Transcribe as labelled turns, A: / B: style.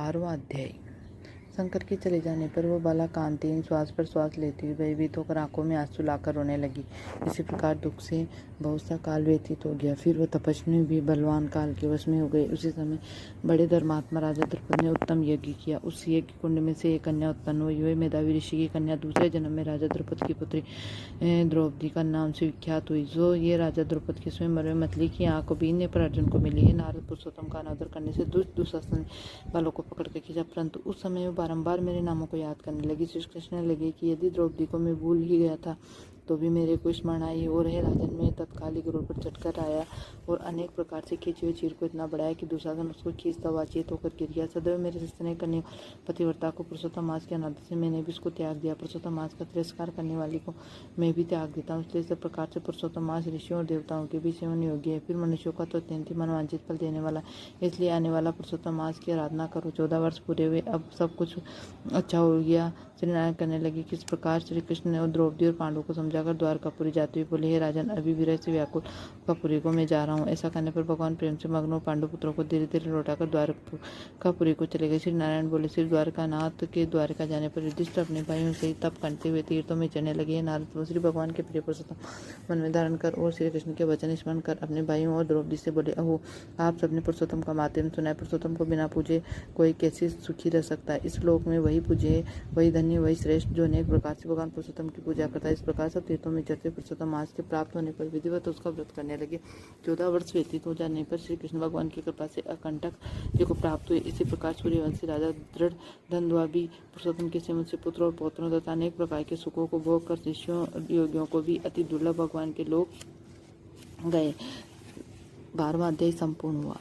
A: 12वां अध्याय। शंकर के चले जाने पर वो बाला कांतिन श्वास पर श्वास लेती हुई भयभीत होकर आंखों में आंसू लाकर रोने लगी। इसी प्रकार दुख से बहुत सा काल व्यतीत हो गया। फिर वह तपस्वी भी बलवान काल के वश में हो गए। उसी समय बड़े धर्मात्मा राजा द्रुपद ने उत्तम यज्ञ किया। उस यज्ञ कुंड में से एक कन्या उत्पन्न हुई। वह मेधावी ऋषि की कन्या दूसरे जन्म में राजा द्रुपद की पुत्री द्रौपदी का नाम से विख्यात हुई। जो ये राजा द्रुपद के स्वयंवर में मतली की आंख को बीनने पर अर्जुन को मिली है। नारद पुरुषोत्तम का अनादर करने से दुष्ट दुशासन बालों को पकड़ कर खींचा, परंतु उस समय वो बारंबार मेरे नामों को याद करने लगी। श्री कृष्ण ने लगे कि यदि द्रौपदी को मैं भूल ही गया था तो भी मेरे को स्मरण आई और हे राजन में तत्काल ही गरुड़ पर चढ़कर आया और अनेक प्रकार से खींचे हुए चीर को इतना बढ़ाया कि दुशासन उसको खींचता वाचित होकर गिर गया। सदैव मेरे शिष्य ने करने पतिव्रता को पुरुषोत्तम मास के अनादर से मैंने भी उसको त्याग दिया। पुरुषोत्तम मास का तिरस्कार करने वाली को मैं भी त्याग देता हूँ। इसलिए इस प्रकार से पुरुषोत्तम मास ऋषियों और देवताओं के भी सेवन योग्य है। फिर मनुष्यों का तो अत्यंत ही मनवांछित फल देने वाला, इसलिए आने वाला पुरुषोत्तम मास की आराधना करो। 14 वर्ष पूरे हुए, अब सब कुछ अच्छा हो गया। श्री नारायण करने लगे। किस प्रकार श्री कृष्ण ने द्रौपदी और पांडवों को समझाकर द्वारकापुरी जाते हुए बोले, हे राजन, अभी विरह से व्याकुल कापुरी को मैं जा रहा हूँ। ऐसा करने पर भगवान प्रेम से मग्न पांडव पुत्रों को धीरे धीरे लौटाकर द्वारकापुरी को चले गए। श्री नारायण बोले, श्री द्वारकानाथ के द्वारका जाने पर युधिष्ठिर अपने भाइयों से तप करते हुए तीर्थों में चलने लगे। नारद श्री भगवान के प्रिय पुरुषोत्तम मन में धारण कर और श्री कृष्ण के वचन स्मरण कर अपने भाइयों और द्रौपदी से बोले, अहो, आप सबने पुरुषोत्तम का माध्यम सुना। पुरुषोत्तम को बिना पूजे कोई कैसे सुखी रह सकता है। इस लोक में वही पूजे, वही धन्य, वही श्रेष्ठ जो अनेक प्रकार से भगवान पुरुषोत्तम की पूजा करता है। इस प्रकार सब तीर्थों में चलते पुरुषोत्तम मास के प्राप्त होने पर विधिवत उसका व्रत करने लगे। 14 वर्ष व्यतीत हो जाने पर श्री कृष्ण भगवान की कृपा से अकंटक जी को प्राप्त हुए। इसी प्रकार सूर्यवंशी राजा दृढ़ धनद्वा भी पुरुषोत्तम के सेवन से पुत्र और पौत्रों तथा अनेक प्रकार के सुखों को भोग कर शिष्यों योगियों को भी अति दुर्लभ भगवान के लोग गए। 12वां अध्याय संपूर्ण हुआ।